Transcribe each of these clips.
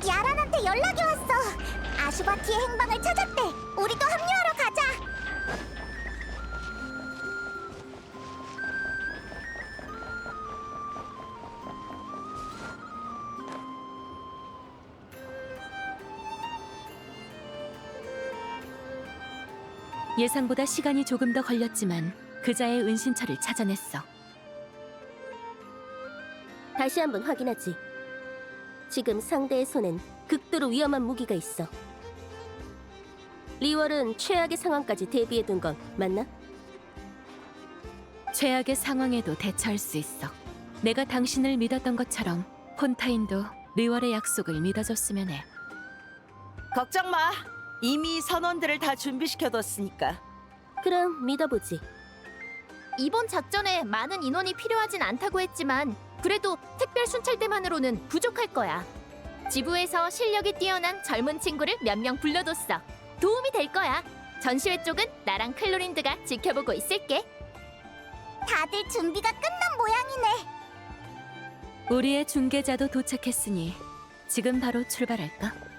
야란한테 연락이 왔어. 아슈바티의 행방을 찾았대. 우리도 합류하러 가자. 예상보다 시간이 조금 더 걸렸지만 그자의 은신처를 찾아냈어. 다시 한번 확인하지. 지금 상대의 손엔 극도로 위험한 무기가 있어. 리월은 최악의 상황까지 대비해둔 건 맞나? 최악의 상황에도 대처할 수 있어. 내가 당신을 믿었던 것처럼 폰타인도 리월의 약속을 믿어줬으면 해. 걱정 마. 이미 선원들을 다 준비시켜뒀으니까. 그럼 믿어보지. 이번 작전에 많은 인원이 필요하진 않다고 했지만 그래도 특별 순찰대만으로는 부족할 거야. 지부에서 실력이 뛰어난 젊은 친구를 몇 명 불러뒀어. 도움이 될 거야. 전시회 쪽은 나랑 클로린드가 지켜보고 있을게. 다들 준비가 끝난 모양이네. 우리의 중계자도 도착했으니 지금 바로 출발할까?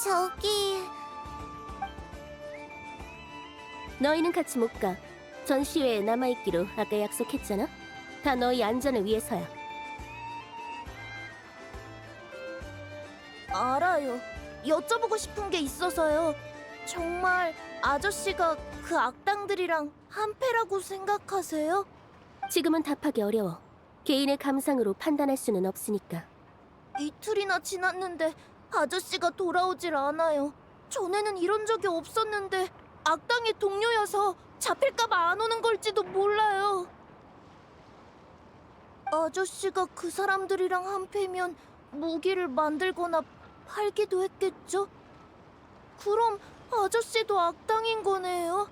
저기... 너희는 같이 못 가. 전시회에 남아있기로 아까 약속했잖아. 다 너희 안전을 위해서야. 알아요. 여쭤보고 싶은 게 있어서요. 정말 아저씨가 그 악당들이랑 한패라고 생각하세요? 지금은 답하기 어려워. 개인의 감상으로 판단할 수는 없으니까. 이틀이나 지났는데 아저씨가 돌아오질 않아요. 전에는 이런 적이 없었는데 악당의 동료여서 잡힐까봐 안 오는 걸지도 몰라요. 아저씨가 그 사람들이랑 한패면 무기를 만들거나 팔기도 했겠죠? 그럼 아저씨도 악당인 거네요?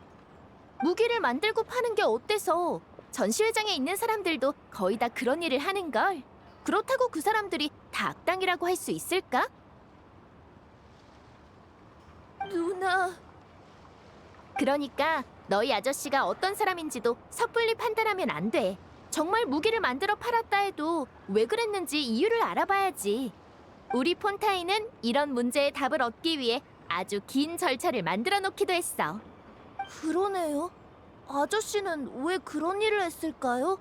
무기를 만들고 파는 게 어때서? 전시회장에 있는 사람들도 거의 다 그런 일을 하는걸. 그렇다고 그 사람들이 다 악당이라고 할 수 있을까? 누나... 그러니까 너희 아저씨가 어떤 사람인지도 섣불리 판단하면 안 돼. 정말 무기를 만들어 팔았다 해도 왜 그랬는지 이유를 알아봐야지. 우리 폰타인은 이런 문제의 답을 얻기 위해 아주 긴 절차를 만들어 놓기도 했어. 그러네요. 아저씨는 왜 그런 일을 했을까요?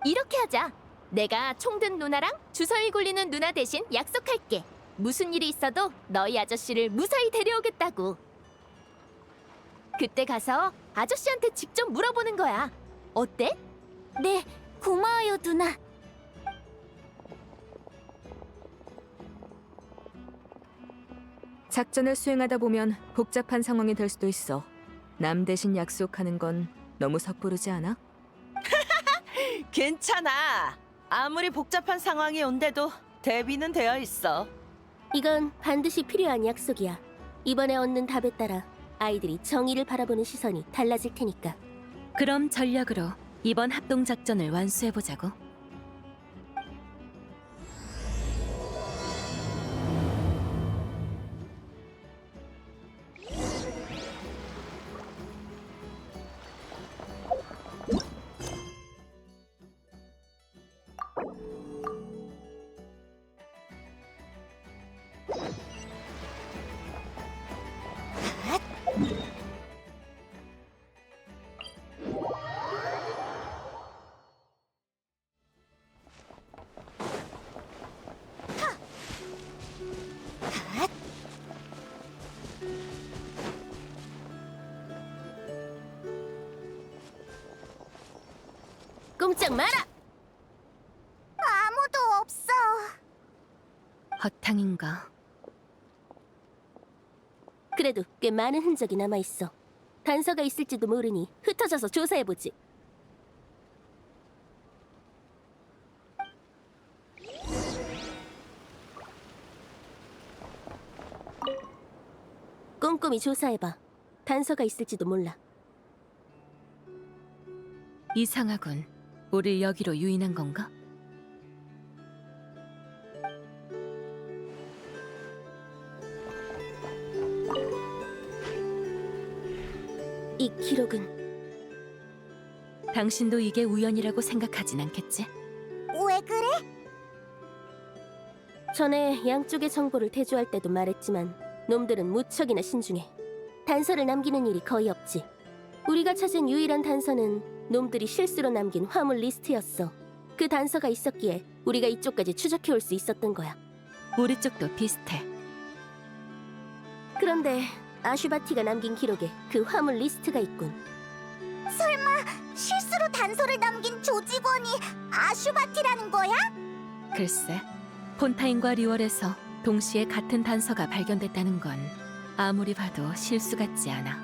이렇게 하자. 내가 총든 누나랑 주사위 굴리는 누나 대신 약속할게. 무슨 일이 있어도 너희 아저씨를 무사히 데려오겠다고. 그때 가서 아저씨한테 직접 물어보는 거야. 어때? 네, 고마워요, 누나. 작전을 수행하다 보면 복잡한 상황이 될 수도 있어. 남 대신 약속하는 건 너무 섣부르지 않아? 괜찮아. 아무리 복잡한 상황이 온데도 대비는 되어 있어. 이건 반드시 필요한 약속이야. 이번에 얻는 답에 따라 아이들이 정의를 바라보는 시선이 달라질 테니까. 그럼 전략으로 이번 합동작전을 완수해보자고. 꼼짝 마라! 아무도 없어. 허탕인가? 그래도 꽤 많은 흔적이 남아있어. 단서가 있을지도 모르니 흩어져서 조사해보지. 꼼꼼히 조사해봐. 단서가 있을지도 몰라. 이상하군. 우릴 여기로 유인한 건가? 이 기록은 당신도 이게 우연이라고 생각하진 않겠지? 왜 그래? 전에 양쪽의 정보를 대조할 때도 말했지만 놈들은 무척이나 신중해. 단서를 남기는 일이 거의 없지. 우리가 찾은 유일한 단서는 놈들이 실수로 남긴 화물 리스트였어. 그 단서가 있었기에 우리가 이쪽까지 추적해올 수 있었던 거야. 우리 쪽도 비슷해. 그런데 아슈바티가 남긴 기록에 그 화물 리스트가 있군. 실수로 단서를 남긴 조직원이 아슈바티라는 거야? 글쎄, 폰타인과 리월에서 동시에 같은 단서가 발견됐다는 건 아무리 봐도 실수 같지 않아.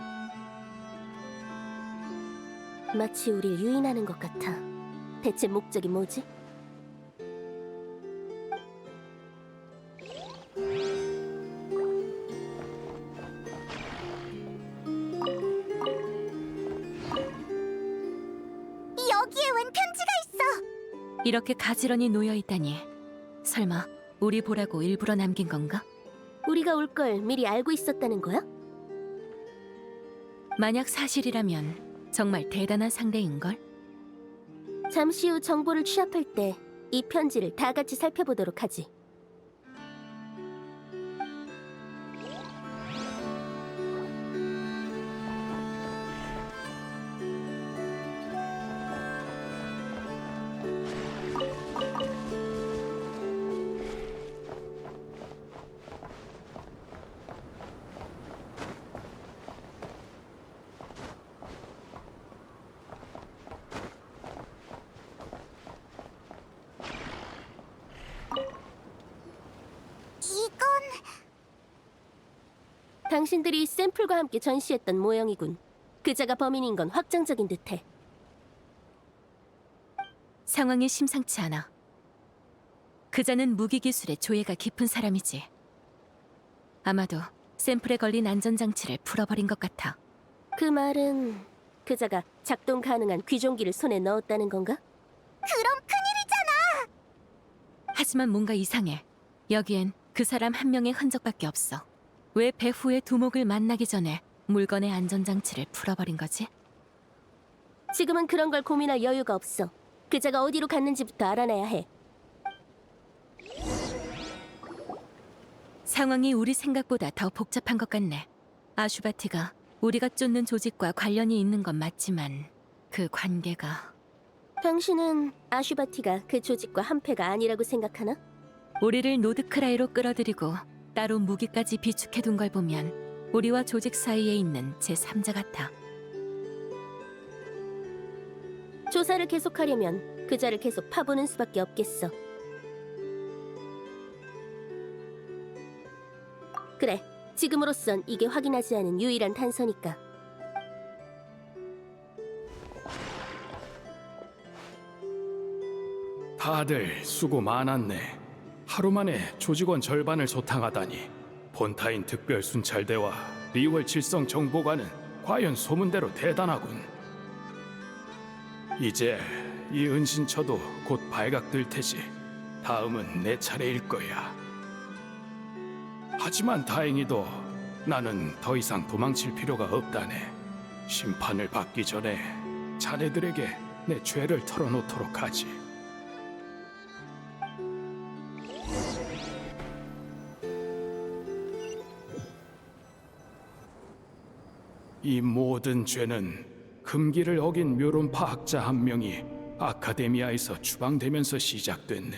마치 우릴 유인하는 것 같아. 대체 목적이 뭐지? 여기에 웬 편지가 있어? 이렇게 가지런히 놓여 있다니. 설마 우리 보라고 일부러 남긴 건가? 우리가 올 걸 미리 알고 있었다는 거야? 만약 사실이라면 정말 대단한 상대인걸? 잠시 후 정보를 취합할 때 이 편지를 다 같이 살펴보도록 하지. 이건 당신들이 샘플과 함께 전시했던 모형이군. 그자가 범인인 건 확정적인 듯해. 상황이 심상치 않아. 그자는 무기 기술에 조예가 깊은 사람이지. 아마도 샘플에 걸린 안전장치를 풀어버린 것 같아. 그 말은 그자가 작동 가능한 귀종기를 손에 넣었다는 건가? 그럼 큰일이잖아. 하지만 뭔가 이상해. 여기엔 그 사람 한 명의 흔적밖에 없어. 왜 배후의 두목을 만나기 전에 물건의 안전장치를 풀어버린 거지? 지금은 그런 걸 고민할 여유가 없어. 그자가 어디로 갔는지부터 알아내야 해. 상황이 우리 생각보다 더 복잡한 것 같네. 아슈바티가 우리가 쫓는 조직과 관련이 있는 건 맞지만 그 관계가... 당신은 아슈바티가 그 조직과 한패가 아니라고 생각하나? 우리를 노드크라이로 끌어들이고 따로 무기까지 비축해둔 걸 보면 우리와 조직 사이에 있는 제3자 같아. 조사를 계속하려면 그자를 계속 파보는 수밖에 없겠어. 그래, 지금으로선 이게 확인하지 않은 유일한 단서니까. 다들 수고 많았네. 하루 만에 조직원 절반을 소탕하다니. 폰타인 특별 순찰대와 리월 칠성 정보관은 과연 소문대로 대단하군. 이제 이 은신처도 곧 발각될 테지. 다음은 내 차례일 거야. 하지만 다행히도 나는 더 이상 도망칠 필요가 없다네. 심판을 받기 전에 자네들에게 내 죄를 털어놓도록 하지. 이 모든 죄는 금기를 어긴 묘론파 학자 한 명이 아카데미아에서 추방되면서 시작됐네.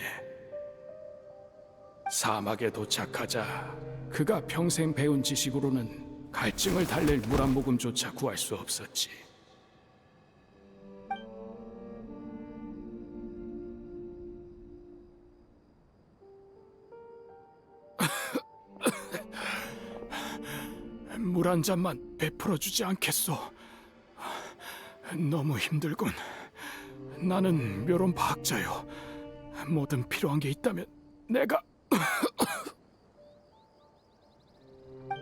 사막에 도착하자 그가 평생 배운 지식으로는 갈증을 달랠 물 한 모금조차 구할 수 없었지. 물 한 잔만 베풀어 주지 않겠소? 너무 힘들군. 나는 묘론파 학자요. 뭐든 필요한 게 있다면 내가...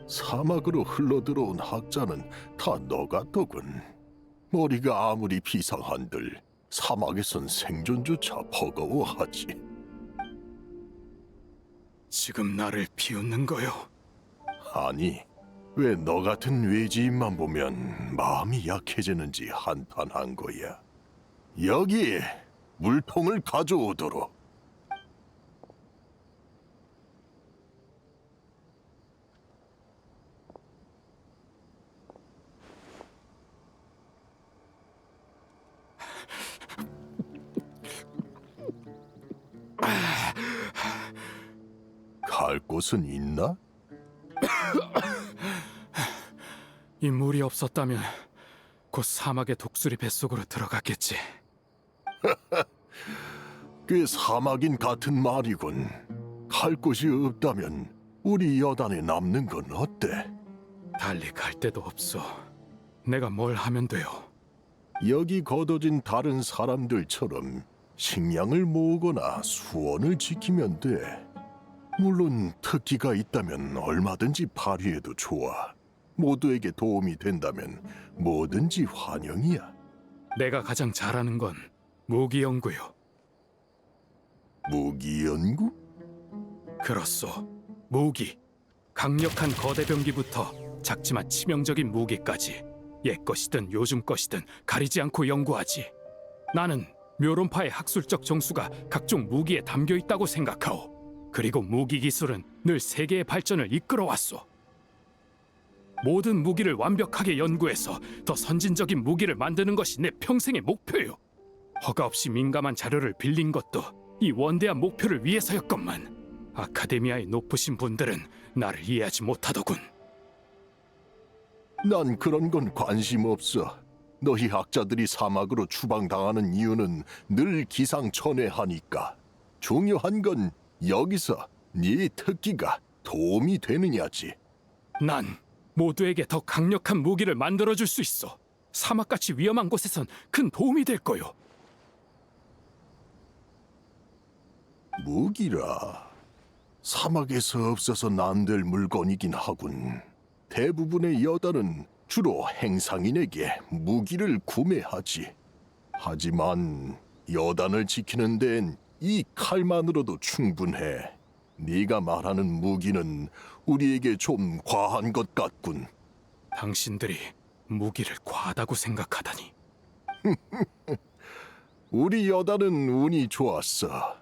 사막으로 흘러들어온 학자는 다 너 같더군. 머리가 아무리 비상한들 사막에선 생존조차 버거워하지. 지금 나를 비웃는 거요? 아니, 왜 너 같은 외지인만 보면 마음이 약해지는지 한탄한 거야. 여기 물통을 가져오도록. 갈 곳은 있나? 이 물이 없었다면 곧 사막의 독수리 뱃속으로 들어갔겠지. 꽤 사막인 같은 말이군. 갈 곳이 없다면 우리 여단에 남는 건 어때? 달리 갈 데도 없어. 내가 뭘 하면 돼요? 여기 거둬진 다른 사람들처럼 식량을 모으거나 수원을 지키면 돼. 물론 특기가 있다면 얼마든지 발휘해도 좋아. 모두에게 도움이 된다면 뭐든지 환영이야. 내가 가장 잘하는 건 무기 연구요. 무기 연구? 그렇소. 무기. 강력한 거대 병기부터 작지만 치명적인 무기까지 옛 것이든 요즘 것이든 가리지 않고 연구하지. 나는 묘론파의 학술적 정수가 각종 무기에 담겨 있다고 생각하오. 그리고 무기 기술은 늘 세계의 발전을 이끌어왔소. 모든 무기를 완벽하게 연구해서 더 선진적인 무기를 만드는 것이 내 평생의 목표요. 허가 없이 민감한 자료를 빌린 것도 이 원대한 목표를 위해서였건만 아카데미아의 높으신 분들은 나를 이해하지 못하더군. 난 그런 건 관심 없어. 너희 학자들이 사막으로 추방당하는 이유는 늘 기상천외하니까. 중요한 건 여기서 네 특기가 도움이 되느냐지. 난 모두에게 더 강력한 무기를 만들어줄 수 있어. 사막같이 위험한 곳에선 큰 도움이 될 거요. 무기라. 사막에서 없어서 난될 물건이긴 하군. 대부분의 여단은 주로 행상인에게 무기를 구매하지. 하지만 여단을 지키는 데엔 이 칼만으로도 충분해. 네가 말하는 무기는 우리에게 좀 과한 것 같군. 당신들이 무기를 과하다고 생각하다니. 우리 여단은 운이 좋았어.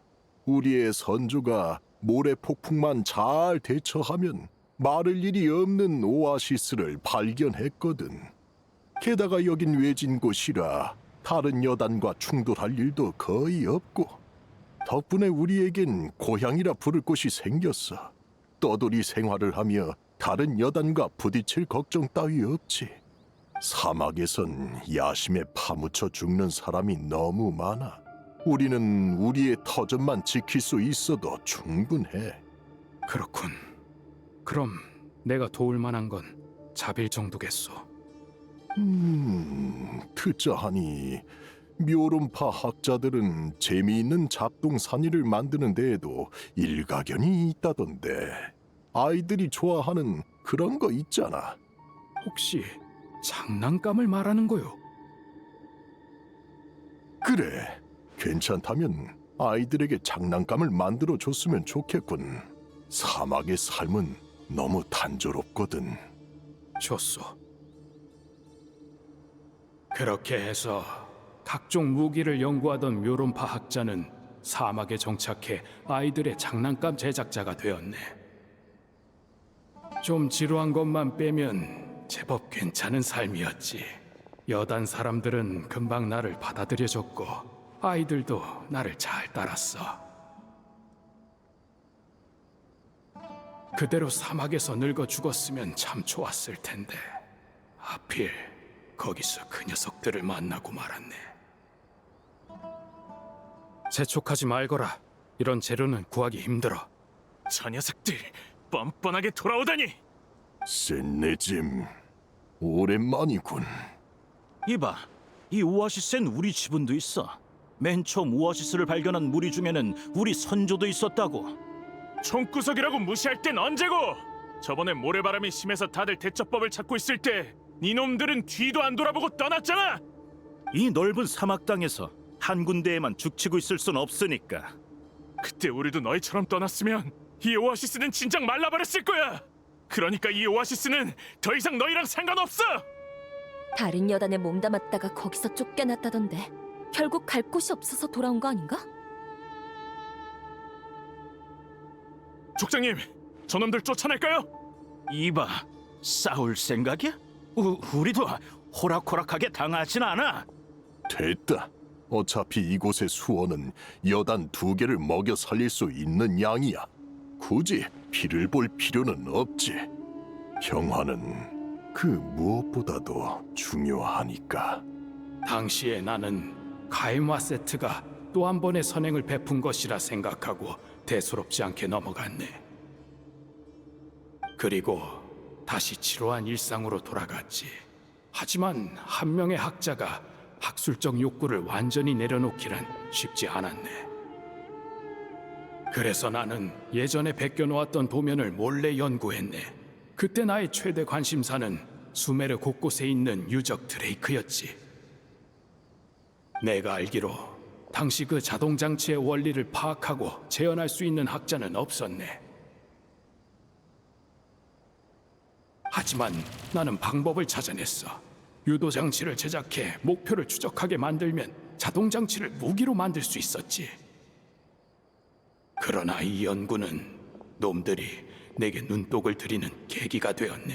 우리의 선조가 모래 폭풍만 잘 대처하면 마를 일이 없는 오아시스를 발견했거든. 게다가 여긴 외진 곳이라 다른 여단과 충돌할 일도 거의 없고, 덕분에 우리에겐 고향이라 부를 곳이 생겼어. 떠돌이 생활을 하며 다른 여단과 부딪힐 걱정 따위 없지. 사막에선 야심에 파묻혀 죽는 사람이 너무 많아. 우리는 우리의 터전만 지킬 수 있어도 충분해. 그렇군. 그럼 내가 도울 만한 건 자빌 정도겠소. 듣자 하니 묘론파 학자들은 재미있는 잡동사니를 만드는 데에도 일가견이 있다던데. 아이들이 좋아하는 그런 거 있잖아. 혹시 장난감을 말하는 거요? 그래, 괜찮다면 아이들에게 장난감을 만들어 줬으면 좋겠군. 사막의 삶은 너무 단조롭거든. 좋소. 그렇게 해서 각종 무기를 연구하던 묘론파 학자는 사막에 정착해 아이들의 장난감 제작자가 되었네. 좀 지루한 것만 빼면 제법 괜찮은 삶이었지. 여단 사람들은 금방 나를 받아들여줬고 아이들도 나를 잘 따랐어. 그대로 사막에서 늙어 죽었으면 참 좋았을 텐데 하필 거기서 그 녀석들을 만나고 말았네. 재촉하지 말거라. 이런 재료는 구하기 힘들어. 저 녀석들 뻔뻔하게 돌아오다니. 센네짐, 오랜만이군. 이봐, 이 오아시스엔 우리 지분도 있어. 맨 처음 오아시스를 발견한 무리 중에는 우리 선조도 있었다고. 총구석이라고 무시할 땐 언제고? 저번에 모래바람이 심해서 다들 대처법을 찾고 있을 때 니놈들은 뒤도 안 돌아보고 떠났잖아. 이 넓은 사막 땅에서 한 군데에만 죽치고 있을 순 없으니까. 그때 우리도 너희처럼 떠났으면 이 오아시스는 진작 말라버렸을 거야. 그러니까 이 오아시스는 더 이상 너희랑 상관없어. 다른 여단에 몸담았다가 거기서 쫓겨났다던데 결국 갈 곳이 없어서 돌아온 거 아닌가? 족장님, 저놈들 쫓아낼까요? 이봐, 싸울 생각이야? 우리도 호락호락하게 당하진 않아. 됐다. 어차피 이곳의 수원은 여단 2개를 먹여 살릴 수 있는 양이야. 굳이 피를 볼 필요는 없지. 평화는 그 무엇보다도 중요하니까. 당시에 나는 가이마 세트가 또 한 번의 선행을 베푼 것이라 생각하고 대수롭지 않게 넘어갔네. 그리고 다시 지루한 일상으로 돌아갔지. 하지만 한 명의 학자가 학술적 욕구를 완전히 내려놓기란 쉽지 않았네. 그래서 나는 예전에 베껴놓았던 도면을 몰래 연구했네. 그때 나의 최대 관심사는 수메르 곳곳에 있는 유적 드레이크였지. 내가 알기로 당시 그 자동장치의 원리를 파악하고 재현할 수 있는 학자는 없었네. 하지만 나는 방법을 찾아냈어. 유도장치를 제작해 목표를 추적하게 만들면 자동장치를 무기로 만들 수 있었지. 그러나 이 연구는 놈들이 내게 눈독을 들이는 계기가 되었네.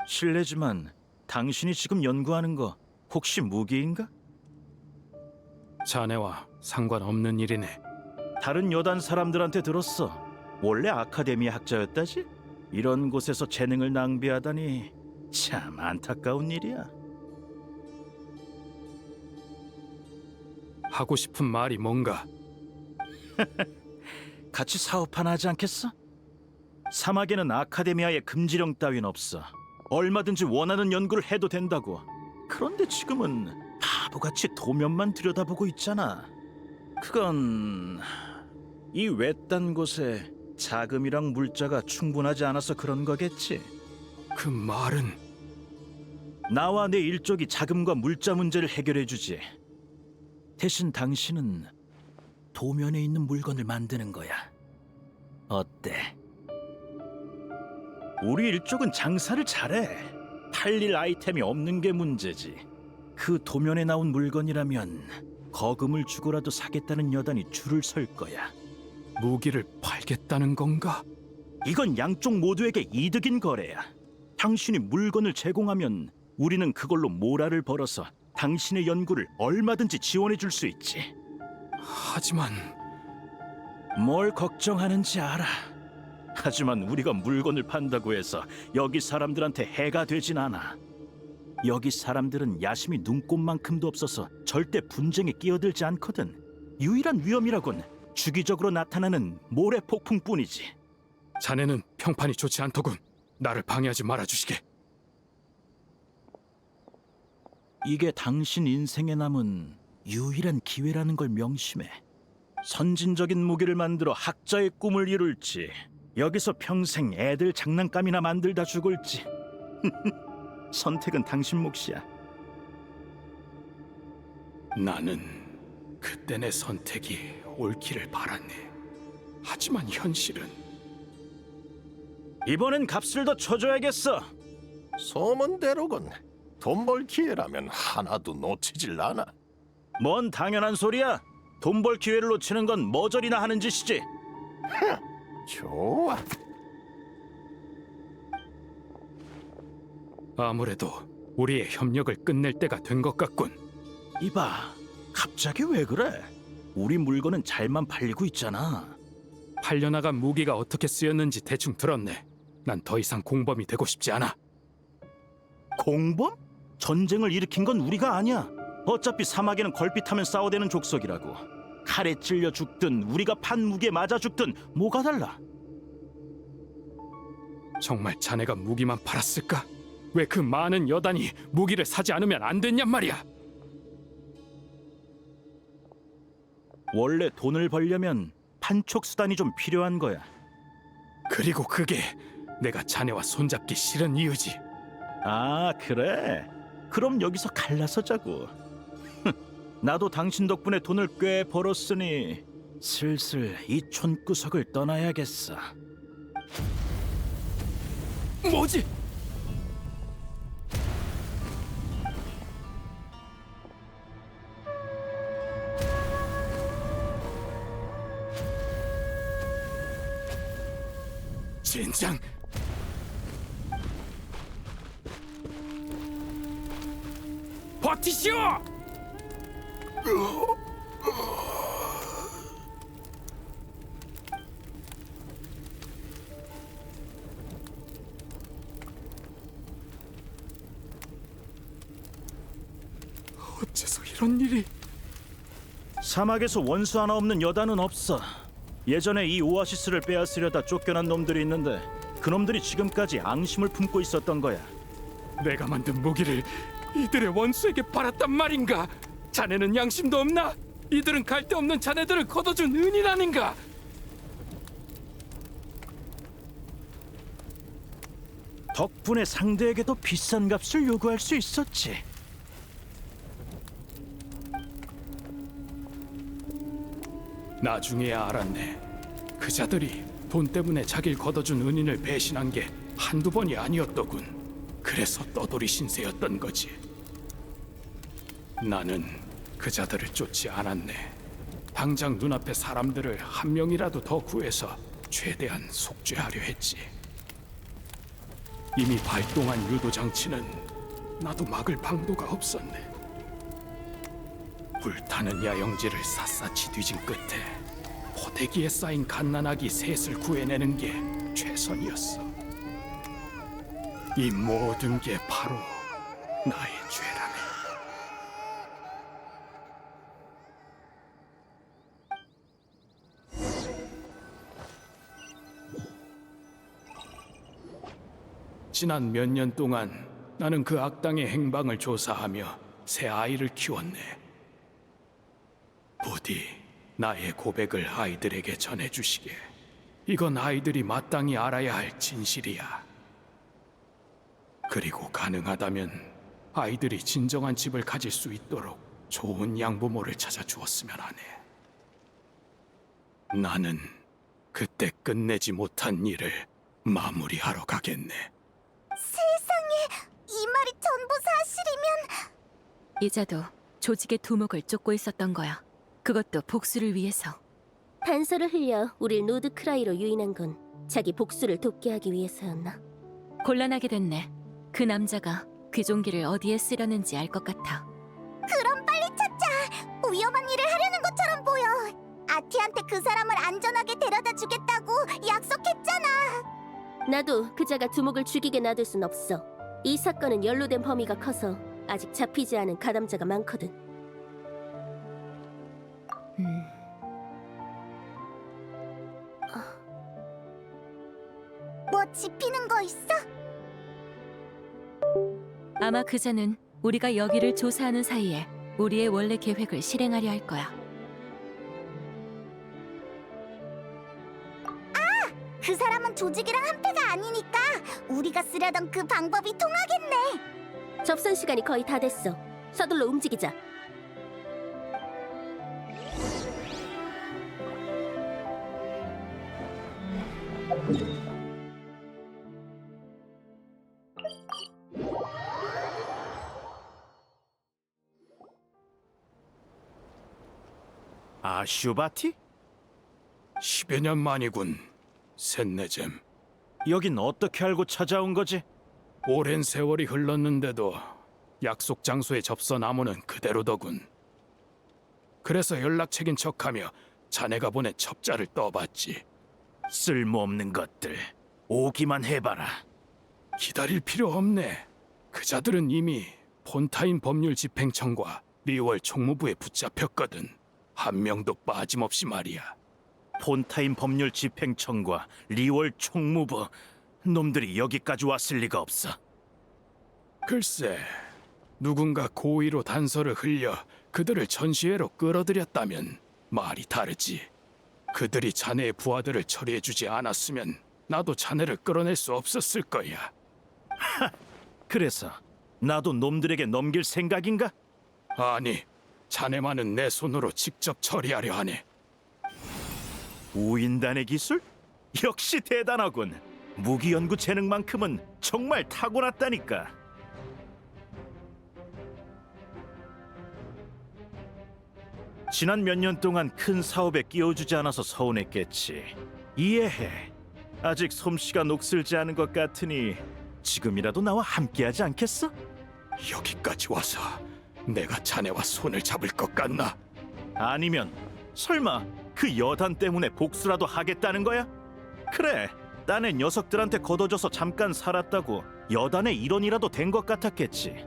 실례지만 당신이 지금 연구하는 거 혹시 무기인가? 자네와 상관없는 일이네. 다른 여단 사람들한테 들었어. 원래 아카데미 학자였다지? 이런 곳에서 재능을 낭비하다니 참 안타까운 일이야. 하고 싶은 말이 뭔가? 같이 사업 하나 하지 않겠어? 사막에는 아카데미아의 금지령 따윈 없어. 얼마든지 원하는 연구를 해도 된다고. 그런데 지금은 바보같이 도면만 들여다보고 있잖아. 그건 이 외딴 곳에 자금이랑 물자가 충분하지 않아서 그런 거겠지. 그 말은 나와 내 일족이 자금과 물자 문제를 해결해 주지. 대신 당신은 도면에 있는 물건을 만드는 거야. 어때? 우리 일족은 장사를 잘해. 팔릴 아이템이 없는 게 문제지. 그 도면에 나온 물건이라면 거금을 주고라도 사겠다는 여단이 줄을 설 거야. 무기를 팔겠다는 건가? 이건 양쪽 모두에게 이득인 거래야. 당신이 물건을 제공하면 우리는 그걸로 모라를 벌어서 당신의 연구를 얼마든지 지원해 줄 수 있지. 하지만 뭘 걱정하는지 알아. 하지만 우리가 물건을 판다고 해서 여기 사람들한테 해가 되진 않아. 여기 사람들은 야심이 눈꼽만큼도 없어서 절대 분쟁에 끼어들지 않거든. 유일한 위험이라곤 주기적으로 나타나는 모래 폭풍뿐이지. 자네는 평판이 좋지 않더군. 나를 방해하지 말아주시게. 이게 당신 인생에 남은 유일한 기회라는 걸 명심해. 선진적인 무기를 만들어 학자의 꿈을 이룰지, 여기서 평생 애들 장난감이나 만들다 죽을지. 선택은 당신 몫이야. 나는 그때 내 선택이 옳기를 바랐네. 하지만 현실은 이번엔 값을 더 쳐줘야겠어. 소문대로군. 돈 벌 기회라면 하나도 놓치질 않아. 뭔 당연한 소리야. 돈 벌 기회를 놓치는 건 머저리나 하는 짓이지. 좋아. 아무래도 우리의 협력을 끝낼 때가 된 것 같군. 이봐, 갑자기 왜 그래? 우리 물건은 잘만 팔리고 있잖아. 팔려나간 무기가 어떻게 쓰였는지 대충 들었네. 난 더 이상 공범이 되고 싶지 않아. 공범? 전쟁을 일으킨 건 우리가 아니야. 어차피 사막에는 걸핏하면 싸워대는 족속이라고. 칼에 찔려 죽든 우리가 판 무기에 맞아 죽든 뭐가 달라? 정말 자네가 무기만 팔았을까? 왜 그 많은 여단이 무기를 사지 않으면 안 됐냔 말이야. 원래 돈을 벌려면 판촉 수단이 좀 필요한 거야. 그리고 그게 내가 자네와 손잡기 싫은 이유지. 아, 그래? 그럼 여기서 갈라서 자고. 나도 당신 덕분에 돈을 꽤 벌었으니 슬슬 이 촌구석을 떠나야겠어. 뭐지? 진장 버티시오! 어째서 이런 일이? 사막에서 원수 하나 없는 여단은 없어. 예전에 이 오아시스를 빼앗으려다 쫓겨난 놈들이 있는데 그놈들이 지금까지 앙심을 품고 있었던 거야. 내가 만든 무기를 이들의 원수에게 팔았단 말인가? 자네는 양심도 없나? 이들은 갈데없는 자네들을 걷어준 은인 아닌가? 덕분에 상대에게도 비싼 값을 요구할 수 있었지. 나중에야 알았네. 그 자들이 돈 때문에 자기를 걷어준 은인을 배신한 게 한두 번이 아니었더군. 그래서 떠돌이 신세였던 거지. 나는 그 자들을 쫓지 않았네. 당장 눈앞에 사람들을 한 명이라도 더 구해서 최대한 속죄하려 했지. 이미 발동한 유도 장치는 나도 막을 방도가 없었네. 불타는 야영지를 샅샅이 뒤진 끝에 포대기에 쌓인 갓난아기 셋을 구해내는 게 최선이었어. 이 모든 게 바로 나의 죄라네. 지난 몇 년 동안 나는 그 악당의 행방을 조사하며 새 아이를 키웠네. 부디 나의 고백을 아이들에게 전해주시게. 이건 아이들이 마땅히 알아야 할 진실이야. 그리고 가능하다면 아이들이 진정한 집을 가질 수 있도록 좋은 양부모를 찾아주었으면 하네. 나는 그때 끝내지 못한 일을 마무리하러 가겠네. 세상에, 이 말이 전부 사실이면 이자도 조직의 두목을 쫓고 있었던 거야. 그것도 복수를 위해서. 단서를 흘려 우릴 노드크라이로 유인한 건 자기 복수를 돕게 하기 위해서였나? 곤란하게 됐네. 그 남자가 귀종기를 어디에 쓰려는지 알 것 같아. 그럼 빨리 찾자. 위험한 일을 하려는 것처럼 보여. 아티한테 그 사람을 안전하게 데려다 주겠다고 약속했잖아. 나도 그자가 두목을 죽이게 놔둘 순 없어. 이 사건은 연루된 범위가 커서 아직 잡히지 않은 가담자가 많거든. 뭐 짚히는 거 있어? 아마 그자는 우리가 여기를 조사하는 사이에 우리의 원래 계획을 실행하려 할 거야. 그 사람은 조직이랑 한패가 아니니까 우리가 쓰려던 그 방법이 통하겠네. 접선 시간이 거의 다 됐어. 서둘러 움직이자. 아슈바티? 10여 년 만이군, 셋네잼. 여긴 어떻게 알고 찾아온 거지? 오랜 세월이 흘렀는데도 약속 장소의 접선 암호는 그대로더군. 그래서 연락책인 척하며 자네가 보낸 첩자를 떠봤지. 쓸모없는 것들, 오기만 해봐라. 기다릴 필요 없네. 그자들은 이미 폰타인 법률 집행청과 리월 총무부에 붙잡혔거든. 한 명도 빠짐없이 말이야. 폰타인 법률 집행청과 리월 총무부, 놈들이 여기까지 왔을 리가 없어. 글쎄, 누군가 고의로 단서를 흘려 그들을 전시회로 끌어들였다면 말이 다르지. 그들이 자네의 부하들을 처리해주지 않았으면 나도 자네를 끌어낼 수 없었을 거야. 그래서 나도 놈들에게 넘길 생각인가? 아니, 자네만은 내 손으로 직접 처리하려 하네. 우인단의 기술? 역시 대단하군. 무기 연구 재능만큼은 정말 타고났다니까. 지난 몇 년 동안 큰 사업에 끼워주지 않아서 서운했겠지. 이해해. 아직 솜씨가 녹슬지 않은 것 같으니 지금이라도 나와 함께하지 않겠어? 여기까지 와서 내가 자네와 손을 잡을 것 같나? 아니면 설마 그 여단 때문에 복수라도 하겠다는 거야? 그래, 딴애 녀석들한테 걷어져서 잠깐 살았다고 여단의 일원이라도 된 것 같았겠지.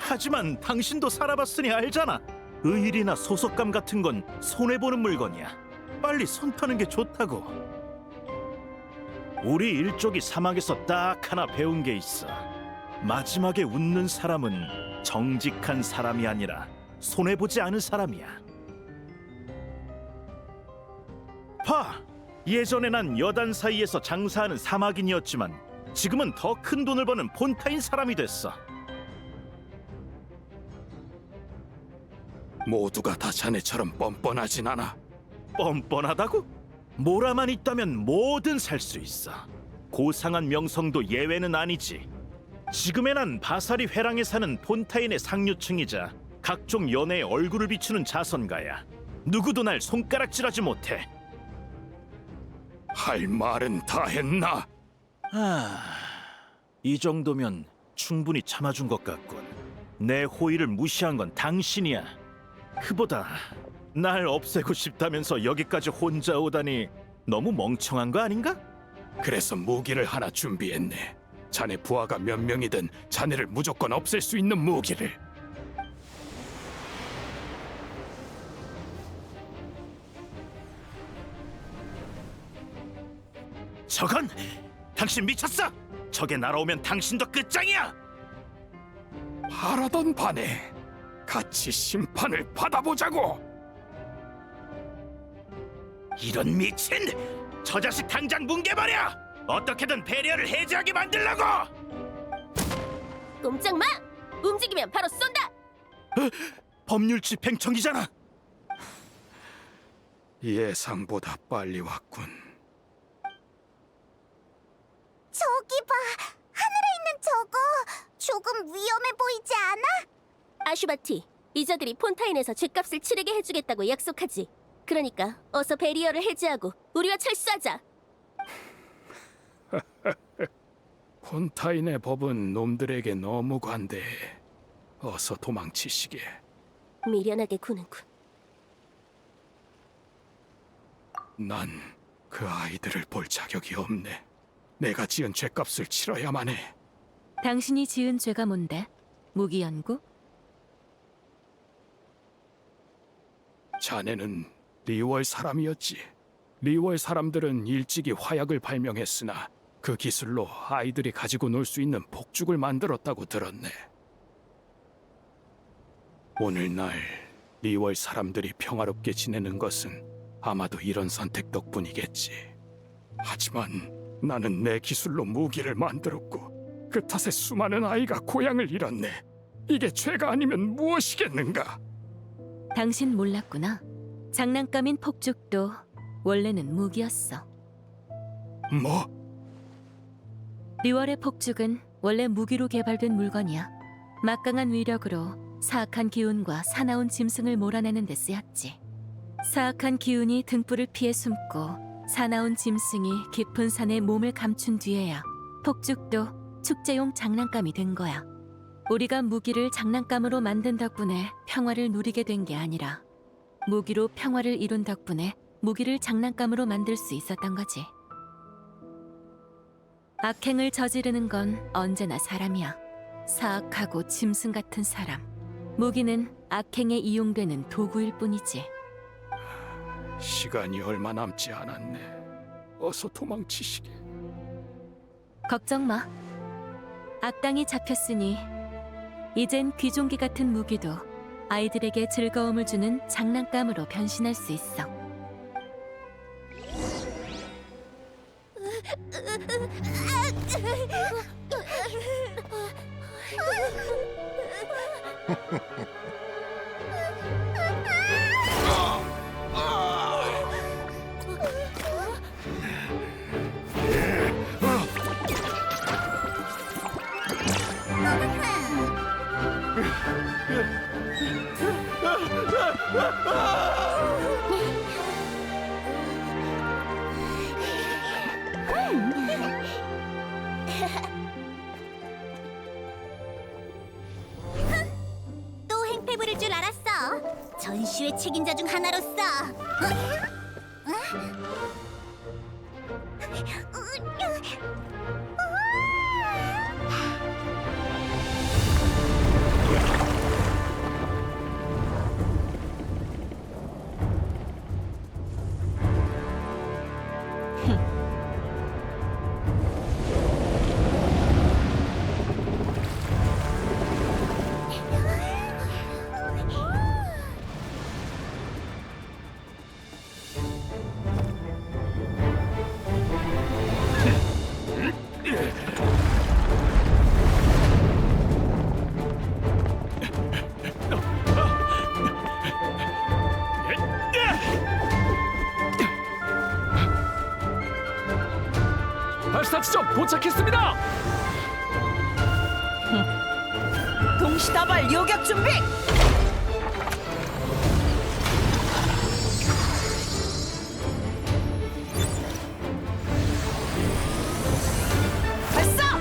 하지만 당신도 살아봤으니 알잖아. 의일이나 소속감 같은 건 손해보는 물건이야. 빨리 손 터는 게 좋다고. 우리 일족이 사막에서 딱 하나 배운 게 있어. 마지막에 웃는 사람은 정직한 사람이 아니라 손해보지 않은 사람이야. 봐! 예전에 난 여단 사이에서 장사하는 사막인이었지만 지금은 더 큰 돈을 버는 폰타인 사람이 됐어. 모두가 다 자네처럼 뻔뻔하진 않아. 뻔뻔하다고? 모라만 있다면 뭐든 살 수 있어. 고상한 명성도 예외는 아니지. 지금의 난 바사리 회랑에 사는 폰타인의 상류층이자 각종 연애에 얼굴을 비추는 자선가야. 누구도 날 손가락질하지 못해. 할 말은 다 했나? 이 정도면 충분히 참아준 것 같군. 내 호의를 무시한 건 당신이야. 그보다 날 없애고 싶다면서 여기까지 혼자 오다니 너무 멍청한 거 아닌가? 그래서 무기를 하나 준비했네. 자네 부하가 몇 명이든 자네를 무조건 없앨 수 있는 무기를. 저건 당신 미쳤어? 저게 날아오면 당신도 끝장이야. 바라던 바네. 같이 심판을 받아보자고. 이런 미친! 저 자식 당장 뭉개버려! 어떻게든 배려를 해제하게 만들라고! 꼼짝 마! 움직이면 바로 쏜다! 법률 집행청이잖아. 예상보다 빨리 왔군. 저기 봐, 하늘에 있는 저거 조금 위험해 보이지 않아? 아슈바티, 이자들이 폰타인에서 죗값을 치르게 해주겠다고 약속하지. 그러니까 어서 베리어를 해제하고 우리와 철수하자. 폰타인의 법은 놈들에게 너무 관대해. 어서 도망치시게. 미련하게 구는군. 난 그 아이들을 볼 자격이 없네. 내가 지은 죄값을 치러야만 해. 당신이 지은 죄가 뭔데? 무기 연구? 자네는 리월 사람이었지. 리월 사람들은 일찍이 화약을 발명했으나 그 기술로 아이들이 가지고 놀 수 있는 폭죽을 만들었다고 들었네. 오늘날 리월 사람들이 평화롭게 지내는 것은 아마도 이런 선택 덕분이겠지. 하지만 나는 내 기술로 무기를 만들었고 그 탓에 수많은 아이가 고향을 잃었네. 이게 죄가 아니면 무엇이겠는가? 당신 몰랐구나. 장난감인 폭죽도 원래는 무기였어. 뭐? 리월의 폭죽은 원래 무기로 개발된 물건이야. 막강한 위력으로 사악한 기운과 사나운 짐승을 몰아내는 데 쓰였지. 사악한 기운이 등불을 피해 숨고 사나운 짐승이 깊은 산에 몸을 감춘 뒤에야 폭죽도 축제용 장난감이 된 거야. 우리가 무기를 장난감으로 만든 덕분에 평화를 누리게 된 게 아니라 무기로 평화를 이룬 덕분에 무기를 장난감으로 만들 수 있었던 거지. 악행을 저지르는 건 언제나 사람이야. 사악하고 짐승 같은 사람. 무기는 악행에 이용되는 도구일 뿐이지. 시간이 얼마 남지 않았네. 어서 도망치시게. 걱정 마. 악당이 잡혔으니 이젠 귀종기 같은 무기도 아이들에게 즐거움을 주는 장난감으로 변신할 수 있어. 또 행패 부릴 줄 알았어. 전시회 책임자 중 하나로서. 발사 지점 도착했습니다. 동시다발 요격 준비. 발사.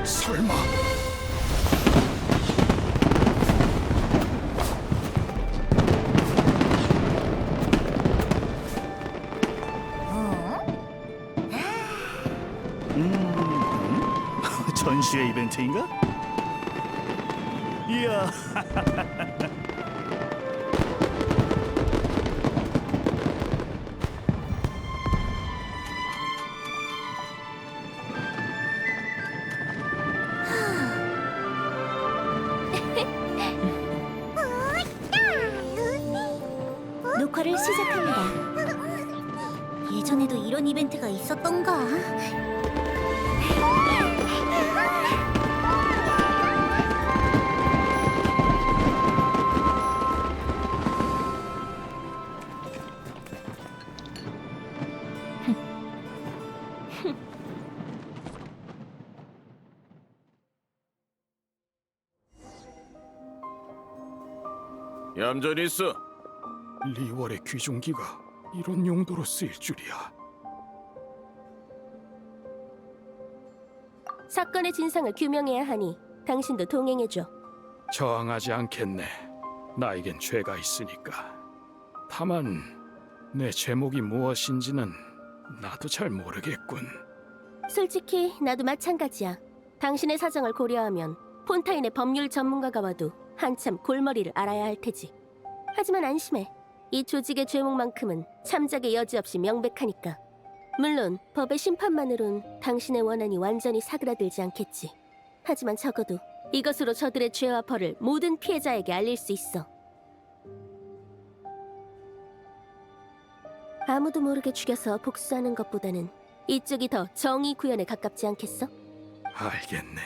설마 전시회 이벤트인가? 이야. 녹화를 시작합니다. 예전에도 이런 이벤트가 있었던가? 얌전히 있어. 리월의 귀중기가 이런 용도로 쓰일 줄이야. 사건의 진상을 규명해야 하니 당신도 동행해줘. 저항하지 않겠네. 나에겐 죄가 있으니까. 다만 내 제목이 무엇인지는 나도 잘 모르겠군. 솔직히 나도 마찬가지야. 당신의 사정을 고려하면 폰타인의 법률 전문가가 와도 한참 골머리를 앓아야 할 테지. 하지만 안심해. 이 조직의 죄목만큼은 참작의 여지 없이 명백하니까. 물론 법의 심판만으론 당신의 원한이 완전히 사그라들지 않겠지. 하지만 적어도 이것으로 저들의 죄와 벌을 모든 피해자에게 알릴 수 있어. 아무도 모르게 죽여서 복수하는 것보다는 이쪽이 더 정의 구현에 가깝지 않겠어? 알겠네.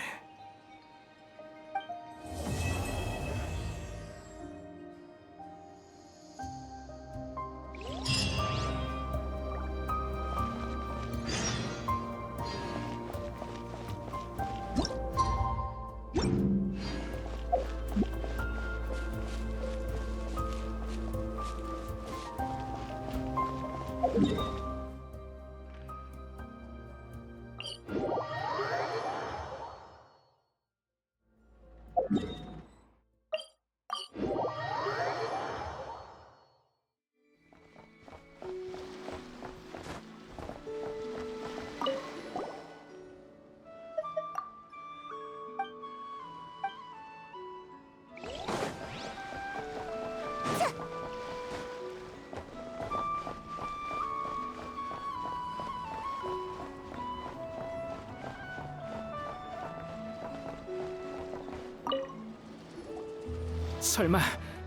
설마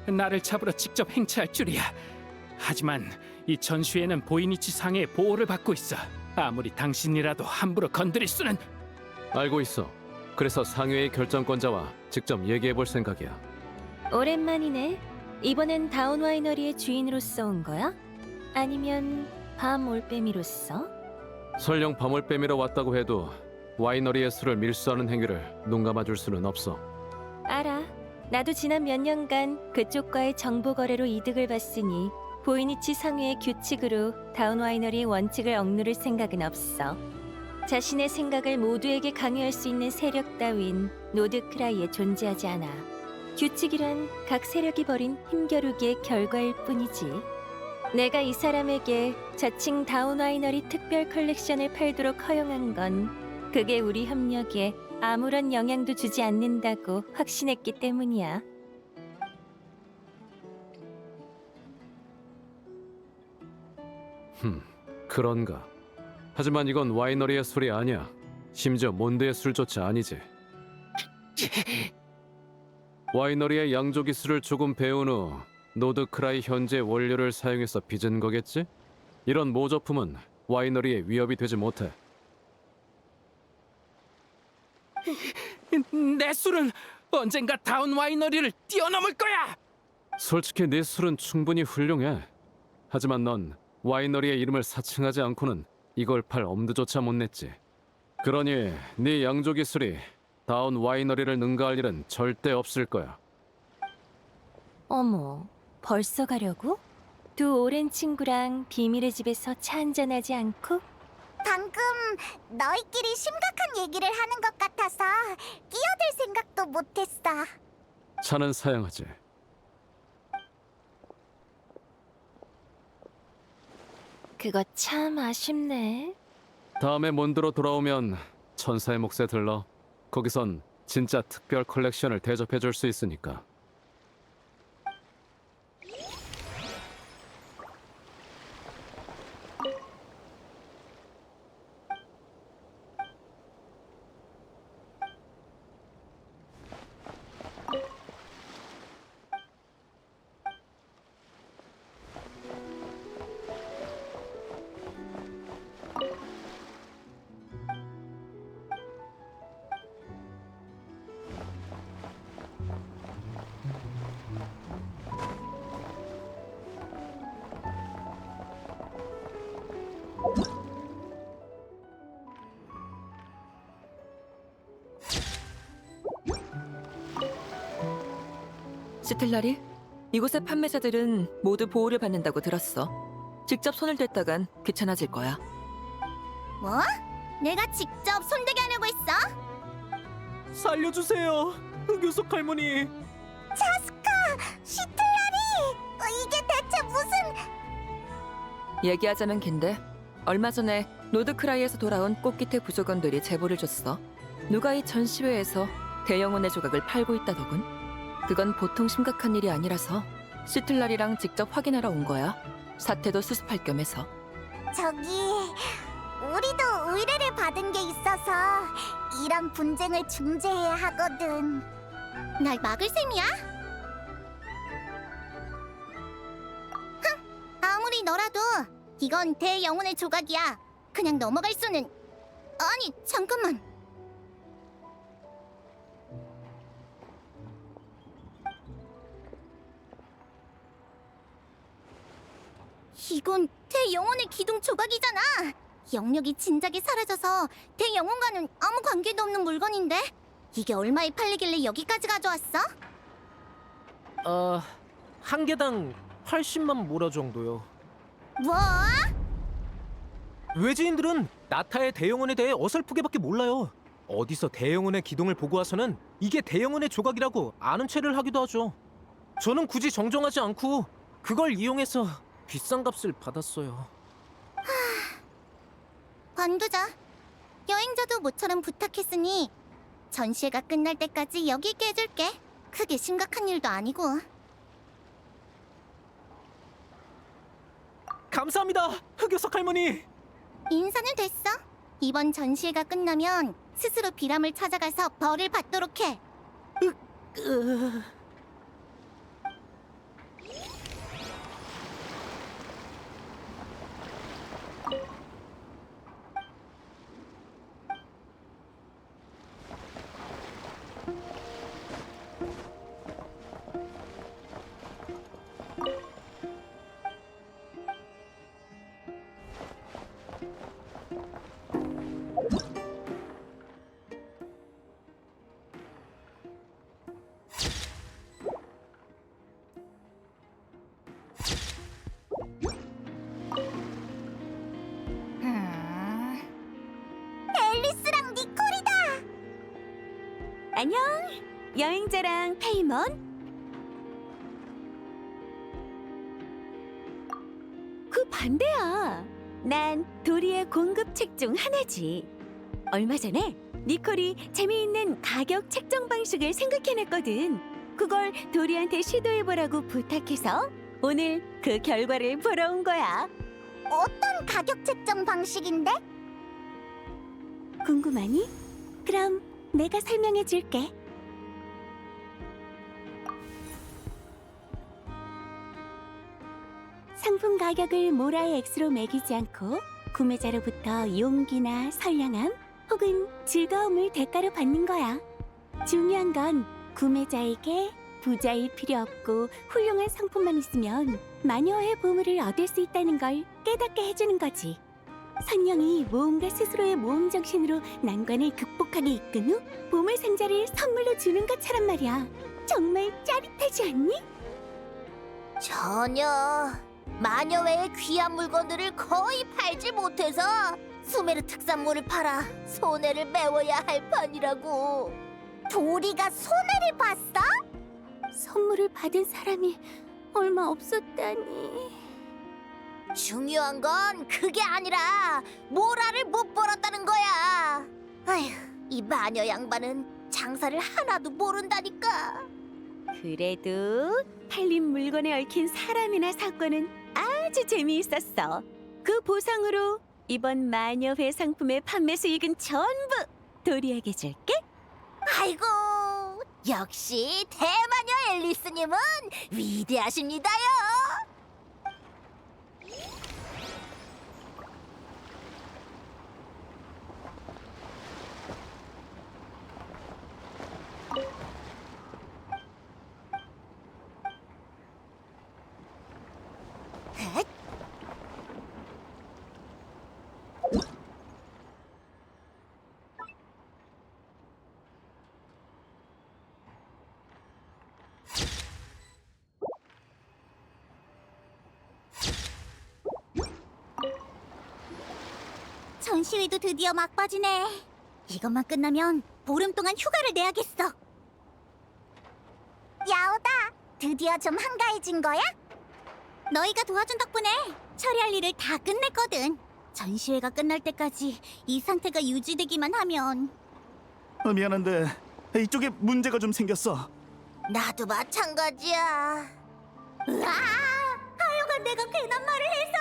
나를 잡으러 직접 행차할 줄이야. 하지만 이 전시회는 보이니치 상의 보호를 받고 있어. 아무리 당신이라도 함부로 건드릴 수는. 알고 있어. 그래서 상회의 결정권자와 직접 얘기해 볼 생각이야. 오랜만이네. 이번엔 다운 와이너리의 주인으로서 온 거야? 아니면 밤 올빼미로서? 설령 밤을 빼미러 왔다고 해도 와이너리의 술을 밀수하는 행위를 눈감아줄 수는 없어. 알아. 나도 지난 몇 년간 그쪽과의 정보 거래로 이득을 봤으니 보이니치 상회의 규칙으로 다운 와이너리의 원칙을 억누를 생각은 없어. 자신의 생각을 모두에게 강요할 수 있는 세력 따윈 노드크라이에 존재하지 않아. 규칙이란 각 세력이 벌인 힘겨루기의 결과일 뿐이지. 내가 이 사람에게 자칭 다운 와이너리 특별 컬렉션을 팔도록 허용한 건 그게 우리 협력에 아무런 영향도 주지 않는다고 확신했기 때문이야. 그런가. 하지만 이건 와이너리의 술이 아니야. 심지어 몬드의 술조차 아니지. 와이너리의 양조 기술을 조금 배운 후 노드크라이 현재 원료를 사용해서 빚은 거겠지? 이런 모조품은 와이너리의 위협이 되지 못해. 내 술은 언젠가 다운 와이너리를 뛰어넘을 거야. 솔직히 네 술은 충분히 훌륭해. 하지만 넌 와이너리의 이름을 사칭하지 않고는 이걸 팔 엄두조차 못 냈지. 그러니 네 양조 기술이 다운 와이너리를 능가할 일은 절대 없을 거야. 어머, 벌써 가려고? 두 오랜 친구랑 비밀의 집에서 차 한잔하지 않고? 방금 너희끼리 심각한 얘기를 하는 것 같아서 끼어들 생각도 못했어. 차는 사양하지. 그거 참 아쉽네. 다음에 몬드로 돌아오면 천사의 몫에 들러. 거기선 진짜 특별 컬렉션을 대접해 줄 수 있으니까. 시틀라리, 이곳의 판매자들은 모두 보호를 받는다고 들었어. 직접 손을 댔다간 귀찮아질 거야. 뭐? 내가 직접 손대게 하려고 했어? 살려주세요, 흑요석 할머니. 자스카! 시틀라리! 이게 대체 무슨... 얘기하자면 긴데 얼마 전에 노드크라이에서 돌아온 꽃기태 부족원들이 제보를 줬어. 누가 이 전시회에서 대영혼의 조각을 팔고 있다더군. 그건 보통 심각한 일이 아니라서 시틀라리랑 직접 확인하러 온 거야. 사태도 수습할 겸해서. 저기... 우리도 의뢰를 받은 게 있어서 이런 분쟁을 중재해야 하거든. 날 막을 셈이야? 흥! 아무리 너라도 이건 대영혼의 조각이야. 그냥 넘어갈 수는... 아니, 잠깐만. 이건 대영혼의 기둥 조각이잖아. 영역이 진작에 사라져서 대영혼과는 아무 관계도 없는 물건인데 이게 얼마에 팔리길래 여기까지 가져왔어? 한 개당 80만 모라 정도요. 뭐? 외지인들은 나타의 대영혼에 대해 어설프게밖에 몰라요. 어디서 대영혼의 기둥을 보고 와서는 이게 대영혼의 조각이라고 아는 체를 하기도 하죠. 저는 굳이 정정하지 않고 그걸 이용해서 비싼 값을 받았어요. 관두자. 여행자도 모처럼 부탁했으니 전시회가 끝날 때까지 여기 있게 해줄게. 크게 심각한 일도 아니고. 감사합니다, 흑요석 할머니. 인사는 됐어. 이번 전시회가 끝나면 스스로 비람을 찾아가서 벌을 받도록 해. 안녕, 여행자랑 페이먼. 그 반대야. 난 도리의 공급책 중 하나지. 얼마 전에 니콜이 재미있는 가격 책정 방식을 생각해냈거든. 그걸 도리한테 시도해보라고 부탁해서 오늘 그 결과를 보러 온 거야. 어떤 가격 책정 방식인데? 궁금하니? 그럼 내가 설명해줄게. 상품 가격을 모라의 X로 매기지 않고 구매자로부터 용기나 선량함 혹은 즐거움을 대가로 받는 거야. 중요한 건 구매자에게 부자일 필요 없고 훌륭한 상품만 있으면 마녀의 보물을 얻을 수 있다는 걸 깨닫게 해주는 거지. 선영이 모험가 스스로의 모험 정신으로 난관을 극복하게 이끈 후 보물 상자를 선물로 주는 것처럼 말이야. 정말 짜릿하지 않니? 전혀. 마녀 외의 귀한 물건들을 거의 팔지 못해서 수메르 특산물을 팔아 손해를 메워야 할 판이라고. 도리가 손해를 봤어? 선물을 받은 사람이 얼마 없었다니. 중요한 건 그게 아니라 모라를 못 벌었다는 거야. 아휴, 이 마녀 양반은 장사를 하나도 모른다니까. 그래도 팔린 물건에 얽힌 사람이나 사건은 아주 재미있었어. 그 보상으로 이번 마녀회 상품의 판매 수익은 전부 도리에게 줄게. 아이고, 역시 대마녀 앨리스님은 위대하십니다요. 전시회도 드디어 막바지네. 이것만 끝나면 보름 동안 휴가를 내야겠어. 야오다, 드디어 좀 한가해진 거야? 너희가 도와준 덕분에 처리할 일을 다 끝냈거든. 전시회가 끝날 때까지 이 상태가 유지되기만 하면. 미안한데 이쪽에 문제가 좀 생겼어. 나도 마찬가지야. 으아! 하여간 내가 괜한 말을 해서.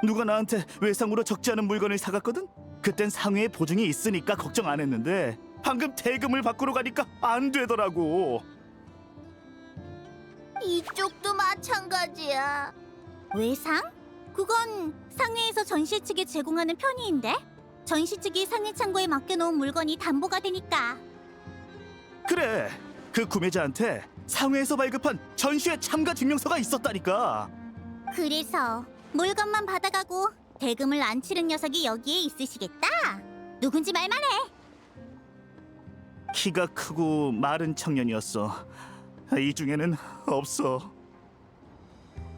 누가 나한테 외상으로 적지 않은 물건을 사갔거든? 그땐 상회에 보증이 있으니까 걱정 안 했는데 방금 대금을 바꾸러 가니까 안 되더라고. 이쪽도 마찬가지야. 외상? 그건 상회에서 전시 측에 제공하는 편의인데? 전시 측이 상회 창고에 맡겨놓은 물건이 담보가 되니까. 그래, 그 구매자한테 상회에서 발급한 전시회 참가 증명서가 있었다니까. 그래서 물건만 받아가고 대금을 안 치른 녀석이 여기에 있으시겠다? 누군지 말만 해. 키가 크고 마른 청년이었어. 이 중에는 없어.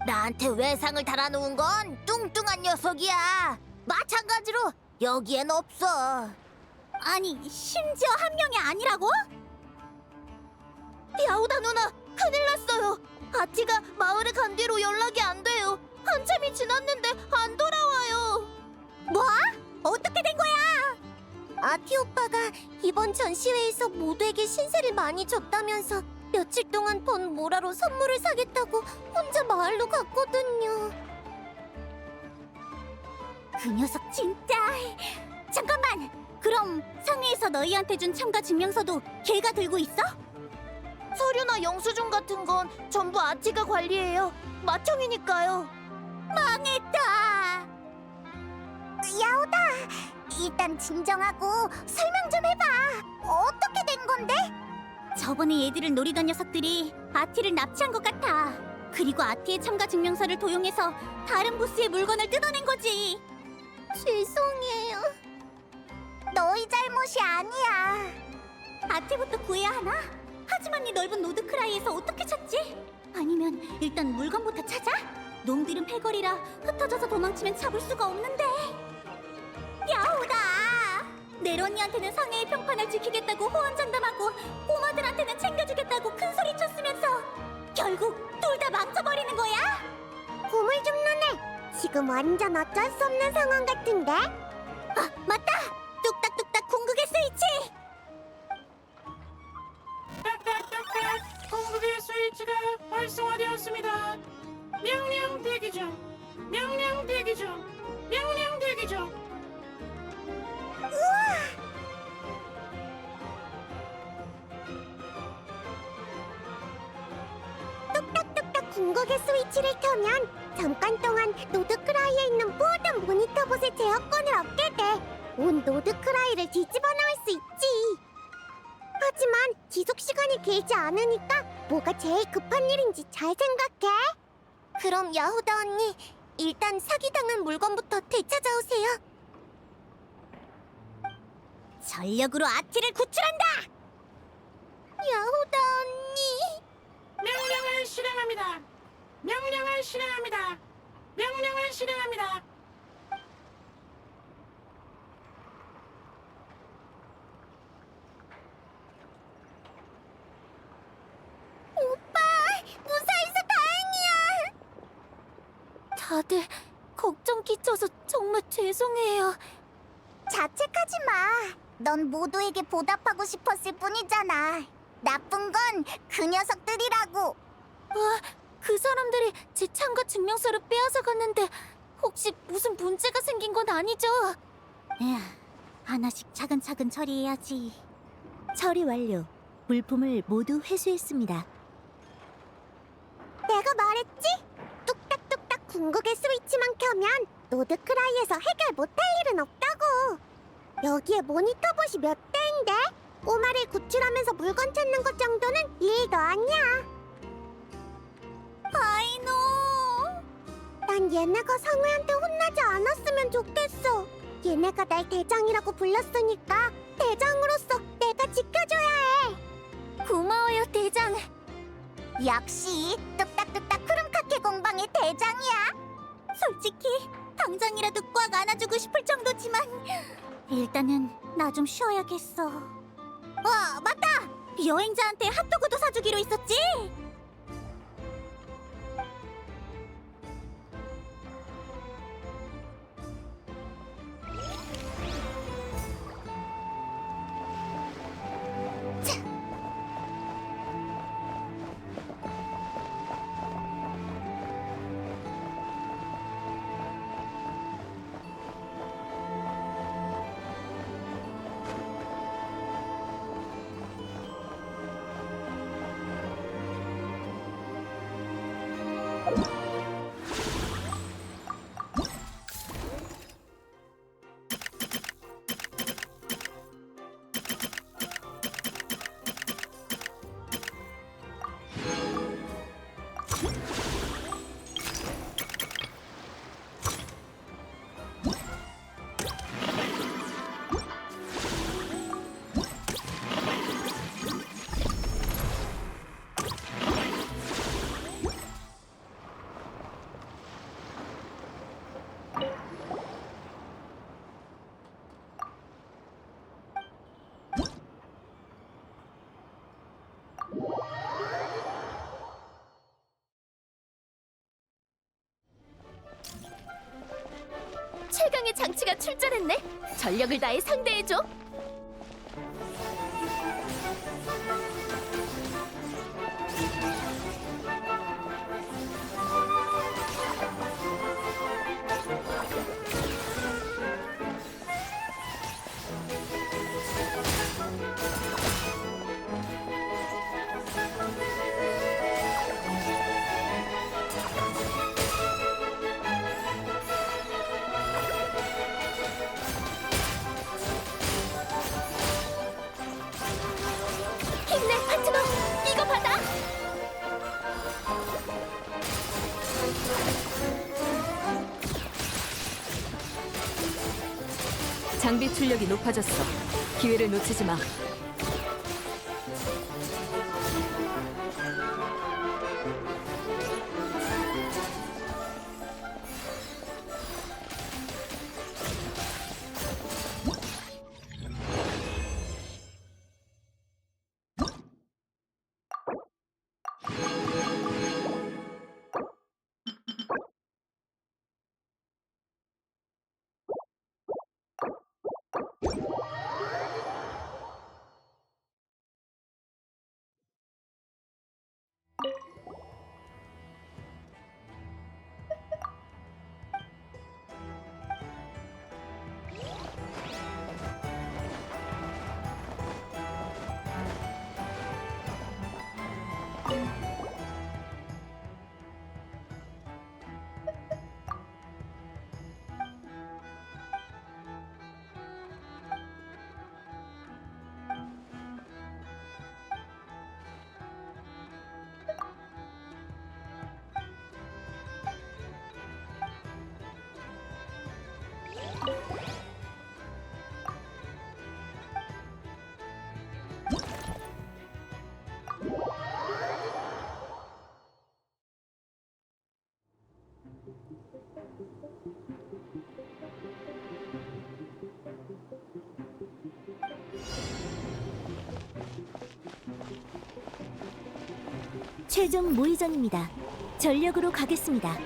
나한테 외상을 달아놓은 건 뚱뚱한 녀석이야. 마찬가지로 여기엔 없어. 아니, 심지어 한 명이 아니라고? 야오다 누나, 큰일 났어요. 아티가 마을에 간 뒤로 연락이 안 돼요. 한참이 지났는데 안 돌아와요. 뭐? 어떻게 된 거야? 아티 오빠가 이번 전시회에서 모두에게 신세를 많이 졌다면서 며칠 동안 번 모라로 선물을 사겠다고 혼자 마을로 갔거든요. 그 녀석 진짜... 잠깐만! 그럼 상회에서 너희한테 준 참가 증명서도 걔가 들고 있어? 서류나 영수증 같은 건 전부 아티가 관리해요. 마청이니까요. 망했다. 야오다, 일단 진정하고 설명 좀 해봐. 어떻게 된 건데? 저번에 얘들을 노리던 녀석들이 아티를 납치한 것 같아. 그리고 아티의 참가 증명서를 도용해서 다른 보스의 물건을 뜯어낸 거지. 죄송해요. 너희 잘못이 아니야. 아티부터 구해야 하나? 하지만 이 넓은 노드크라이에서 어떻게 찾지? 아니면 일단 물건부터 찾아? 놈들은 패거리라 흩어져서 도망치면 잡을 수가 없는데. 야오다! 네로니한테는 상해의 평판을 지키겠다고 호언장담하고 꼬마들한테는 챙겨주겠다고 큰 소리 쳤으면서 결국 둘 다 망쳐버리는 거야? 고물 좀 누네. 지금 완전 어쩔 수 없는 상황 같은데? 아, 맞다! 뚝딱뚝딱 궁극의 스위치! 딱딱딱딱 공격의 스위치가 활성화되었습니다. 명령 대기 중. 명령 대기 중. 명령 대기 중. 우와! 뚝딱뚝딱 궁극의 스위치를 켜면 잠깐 동안 노드크라이에 있는 모든 모니터봇의 제어권을 얻게 돼. 온 노드크라이를 뒤집어 놓을 수 있지. 하지만 지속 시간이 길지 않으니까 뭐가 제일 급한 일인지 잘 생각해. 그럼 야호다 언니, 일단 사기당한 물건부터 되찾아오세요. 전력으로 아티를 구출한다! 야호다 언니! 명령을 실행합니다. 명령을 실행합니다. 명령을 실행합니다. 오빠! 무사해서 다행이야! 다들 걱정 끼쳐서 정말 죄송해요. 자책하지 마. 넌 모두에게 보답하고 싶었을 뿐이잖아. 나쁜 건 그 녀석들이라고. 그 사람들이 제 참가 증명서를 빼앗아 갔는데 혹시 무슨 문제가 생긴 건 아니죠? 에휴, 하나씩 차근차근 처리해야지. 처리 완료. 물품을 모두 회수했습니다. 내가 말했지? 뚝딱뚝딱 궁극의 스위치만 켜면 노드크라이에서 해결 못할 일은 없다고. 여기에 모니터봇이 몇 대인데? 꼬마를 구출하면서 물건 찾는 것 정도는 일도 아니야. 아이노. 난 얘네가 상우한테 혼나지 않았으면 좋겠어. 얘네가 날 대장이라고 불렀으니까 대장으로서 내가 지켜줘야 해. 고마워요, 대장. 역시 뚝딱뚝딱 푸른카케 공방의 대장이야. 솔직히 당장이라도 꽉 안아주고 싶을 정도지만 일단은 나 좀 쉬어야겠어. 맞다! 여행자한테 핫도그도 사주기로 했었지? 최강의 장치가 출전했네. 전력을 다해 상대해줘. 힘내, 파트너. 이거 받아. 장비 출력이 높아졌어. 기회를 놓치지 마. 최종 모의전입니다. 전력으로 가겠습니다.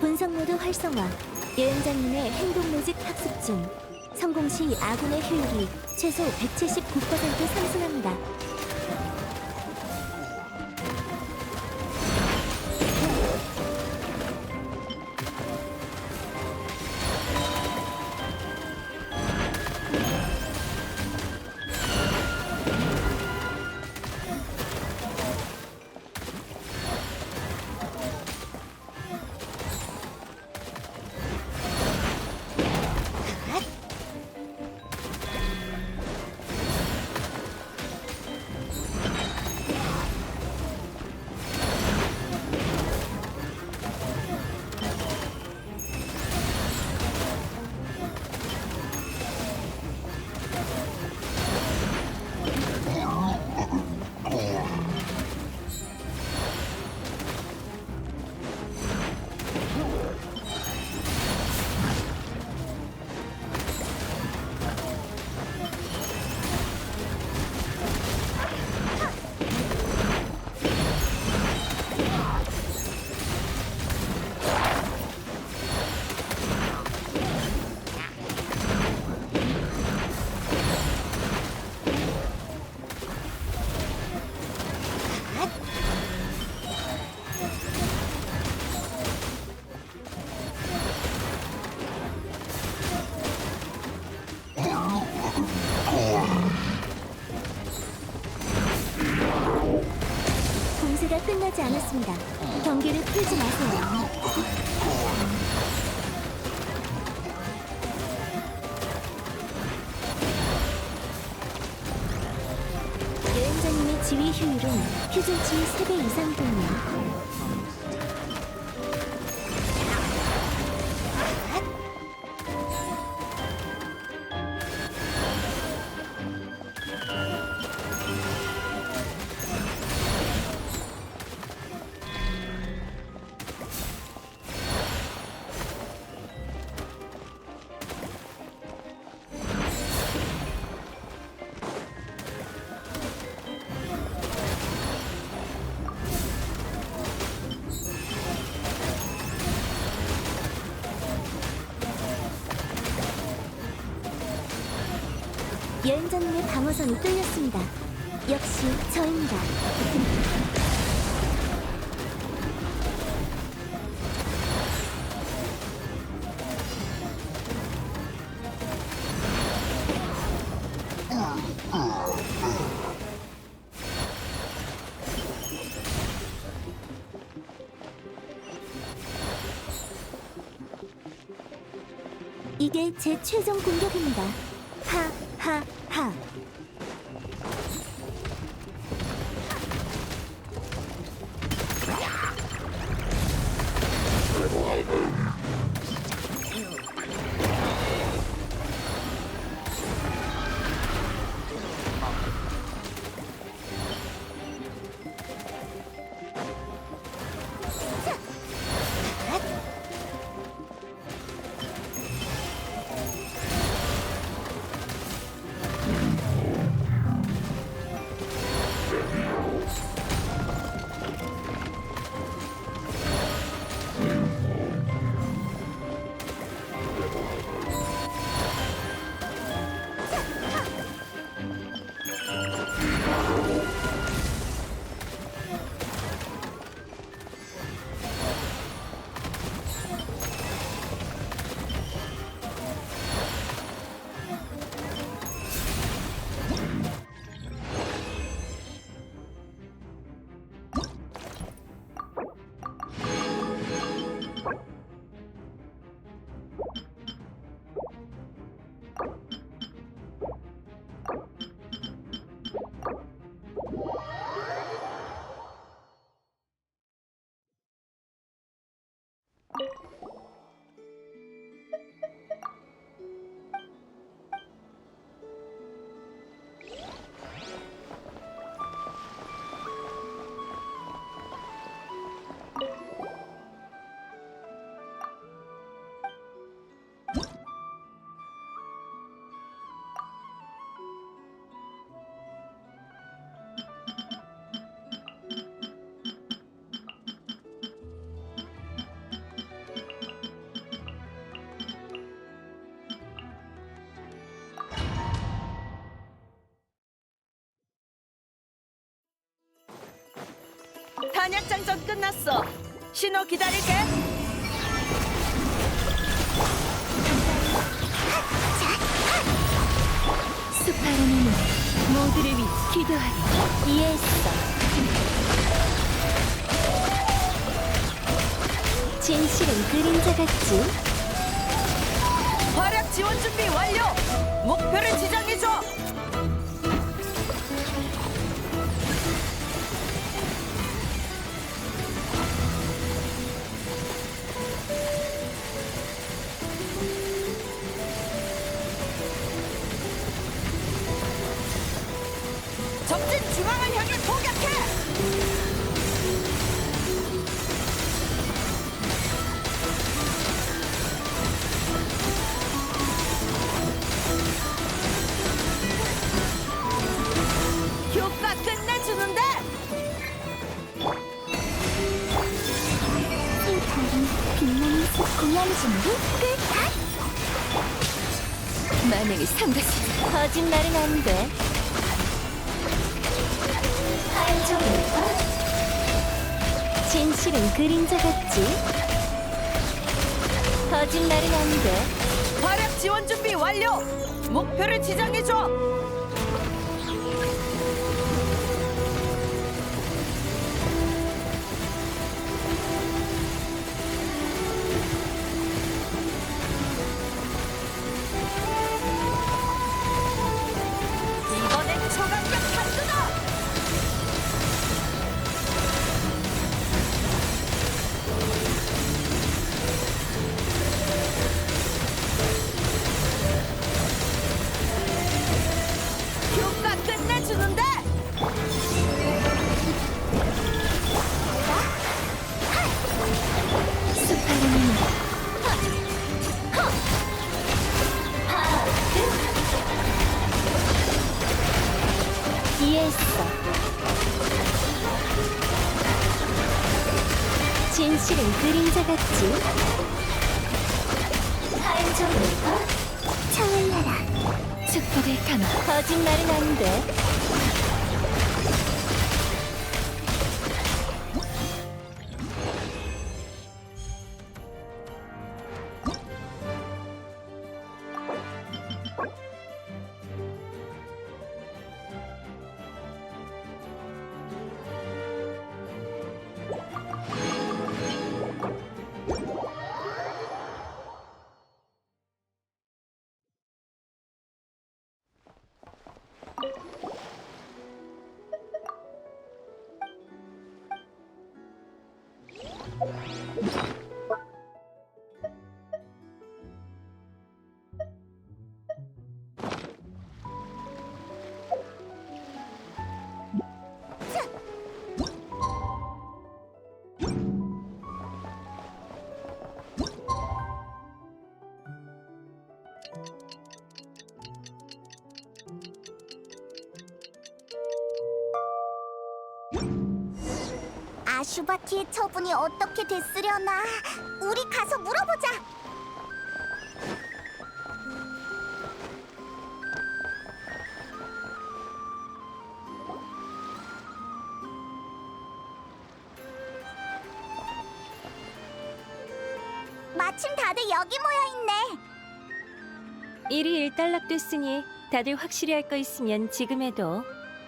분석 모드 활성화. 여행자님의 행동 로직 학습 중. 성공 시 아군의 효율이 최소 179% 상승합니다. 공세가 끝나지 않았습니다. 경기를 풀지 마세요. 여행자님의 지휘 효율은 표준치 3배 이상이군요. 여행자님의 방어선이 뚫렸습니다. 역시 저입니다. 이게 제 최종 공격입니다. 하하하. 탄약장전 끝났어. 신호 기다릴게. 스파르니는 모두를 위해 기도하리. 이해했어. 진실은 그림자 같지? 활약 지원 준비 완료. 목표를 지정해줘. 적진 중앙을 향해 포격해. 효과 끝내주는데. 불타는 빛나는 숲 공양진으로 끝! 만행이 상가시. 거짓말은 안 돼. 진실은 그림자 같지? 거짓말은 안 돼. 활약 지원 준비 완료. 목표를 지정해줘. 이번엔 초강력 한두다. 효과 끝내주는데. 스파르니는 이해했어. 진실은 그림자 같지? 차올라라. 축복을 감아. 거짓말은 안 돼. 아슈바티의 처분이 어떻게 됐으려나? 우리 가서 물어보자. 마침 다들 여기 모여 있네. 일이 일단락됐으니 다들 확실히 할 거 있으면 지금 해도.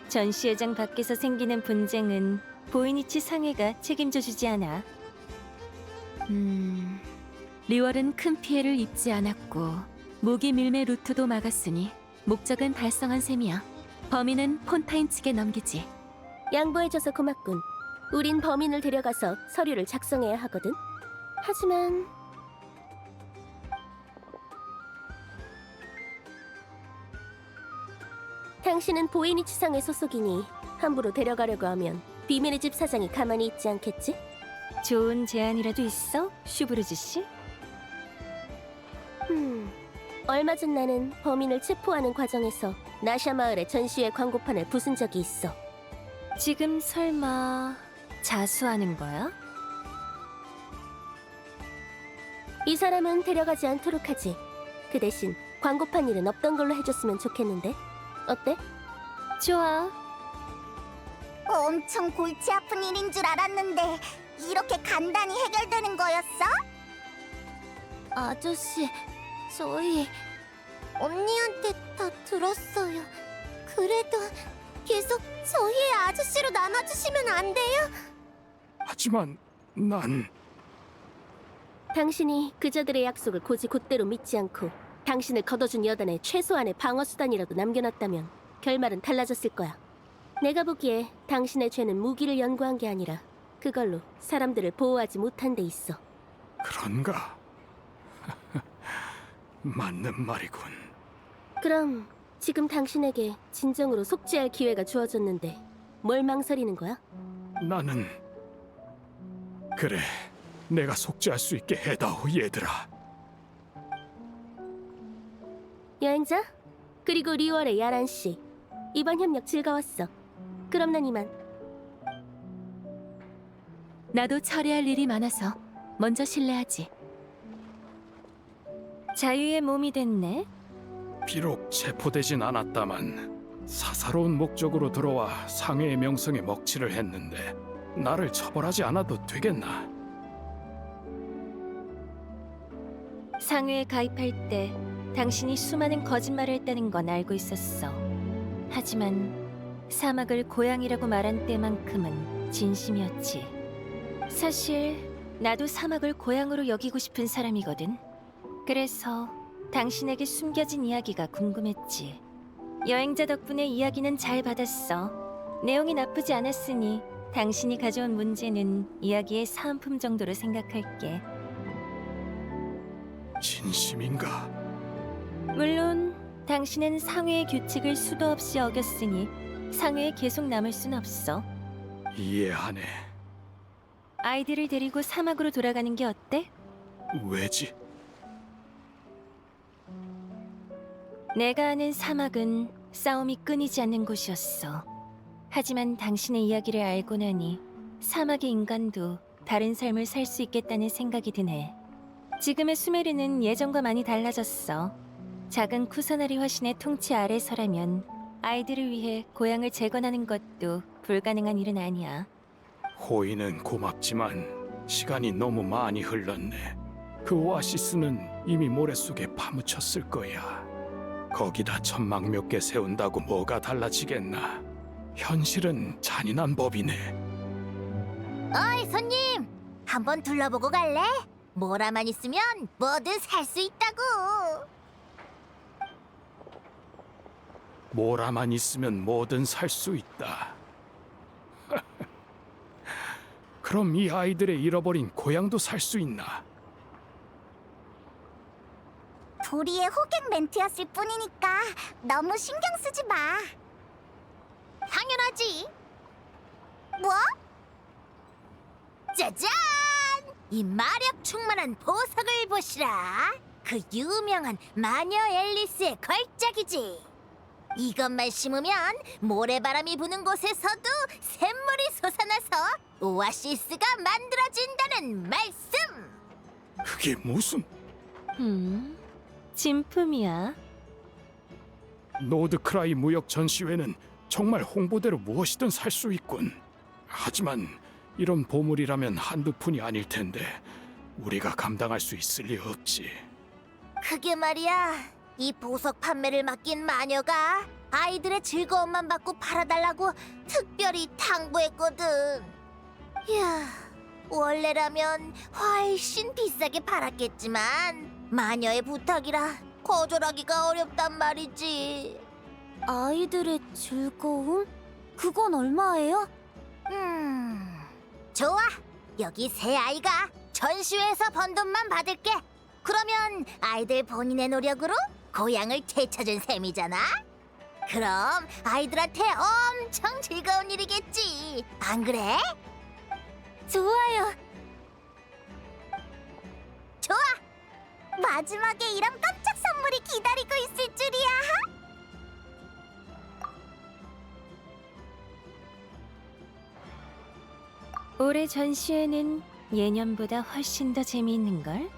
전시회장 밖에서 생기는 분쟁은 보이니치 상회가 책임져 주지 않아. 리월은 큰 피해를 입지 않았고 무기 밀매 루트도 막았으니 목적은 달성한 셈이야. 범인은 폰타인 측에 넘기지. 양보해줘서 고맙군. 우린 범인을 데려가서 서류를 작성해야 하거든. 하지만 당신은 보이니치상의 소속이니 함부로 데려가려고 하면 비밀의 집 사장이 가만히 있지 않겠지? 좋은 제안이라도 있어, 슈브르즈 씨? 얼마 전 나는 범인을 체포하는 과정에서 나샤 마을의 전시회 광고판을 부순 적이 있어. 지금 설마 자수하는 거야? 이 사람은 데려가지 않도록 하지. 그 대신 광고판 일은 없던 걸로 해줬으면 좋겠는데? 어때? 좋아. 엄청 골치 아픈 일인 줄 알았는데 이렇게 간단히 해결되는 거였어? 아저씨, 저희 언니한테 다 들었어요. 그래도 계속 저희의 아저씨로 남아주시면 안 돼요? 하지만 난 당신이 그자들의 약속을 고지 곧대로 믿지 않고 당신을 걷어준 여단에 최소한의 방어수단이라도 남겨놨다면 결말은 달라졌을 거야. 내가 보기에 당신의 죄는 무기를 연구한 게 아니라 그걸로 사람들을 보호하지 못한 데 있어. 그런가? 맞는 말이군. 그럼 지금 당신에게 진정으로 속죄할 기회가 주어졌는데 뭘 망설이는 거야? 나는 그래, 내가 속죄할 수 있게 해다오, 얘들아. 여행자? 그리고 리월의 야란 씨. 이번 협력 즐거웠어. 그럼 난 이만. 나도 처리할 일이 많아서 먼저 실례하지. 자유의 몸이 됐네. 비록 체포되진 않았다만 사사로운 목적으로 들어와 상회의 명성에 먹칠을 했는데 나를 처벌하지 않아도 되겠나? 상회에 가입할 때 당신이 수많은 거짓말을 했다는 건 알고 있었어. 하지만 사막을 고향이라고 말한 때만큼은 진심이었지. 사실 나도 사막을 고향으로 여기고 싶은 사람이거든. 그래서 당신에게 숨겨진 이야기가 궁금했지. 여행자 덕분에 이야기는 잘 받았어. 내용이 나쁘지 않았으니 당신이 가져온 문제는 이야기의 사은품 정도로 생각할게. 진심인가? 물론 당신은 상회의 규칙을 수도 없이 어겼으니 상회에 계속 남을 순 없어. 이해하네. 아이들을 데리고 사막으로 돌아가는 게 어때? 왜지? 내가 아는 사막은 싸움이 끊이지 않는 곳이었어. 하지만 당신의 이야기를 알고 나니 사막의 인간도 다른 삶을 살 수 있겠다는 생각이 드네. 지금의 수메르는 예전과 많이 달라졌어. 작은 쿠사나리 화신의 통치 아래서라면 아이들을 위해 고향을 재건하는 것도 불가능한 일은 아니야. 호의는 고맙지만 시간이 너무 많이 흘렀네. 그 오아시스는 이미 모래 속에 파묻혔을 거야. 거기다 천막 몇 개 세운다고 뭐가 달라지겠나. 현실은 잔인한 법이네. 어이 손님, 한번 둘러보고 갈래? 모라만 있으면 뭐든 살 수 있다고. 모라만 있으면 뭐든 살 수 있다. 그럼 이 아이들의 잃어버린 고향도 살 수 있나? 도리의 호객 멘트였을 뿐이니까 너무 신경 쓰지 마. 당연하지. 뭐? 짜잔! 이 마력 충만한 보석을 보시라. 그 유명한 마녀 앨리스의 걸작이지. 이것만 심으면 모래바람이 부는 곳에서도 샘물이 솟아나서 오아시스가 만들어진다는 말씀! 그게 무슨... 진품이야. 노드크라이 무역 전시회는 정말 홍보대로 무엇이든 살 수 있군. 하지만 이런 보물이라면 한두 푼이 아닐 텐데 우리가 감당할 수 있을 리 없지. 그게 말이야, 이 보석 판매를 맡긴 마녀가 아이들의 즐거움만 받고 팔아달라고 특별히 당부했거든. 이야, 원래라면 훨씬 비싸게 팔았겠지만 마녀의 부탁이라 거절하기가 어렵단 말이지. 아이들의 즐거움? 그건 얼마예요? 좋아. 여기 새 아이가 전시회에서 번 돈만 받을게. 그러면 아이들 본인의 노력으로 고향을 되찾은 셈이잖아. 그럼 아이들한테 엄청 즐거운 일이겠지. 안 그래? 좋아요. 좋아. 마지막에 이런 깜짝 선물이 기다리고 있을 줄이야. 올해 전시회는 예년보다 훨씬 더 재미있는 걸.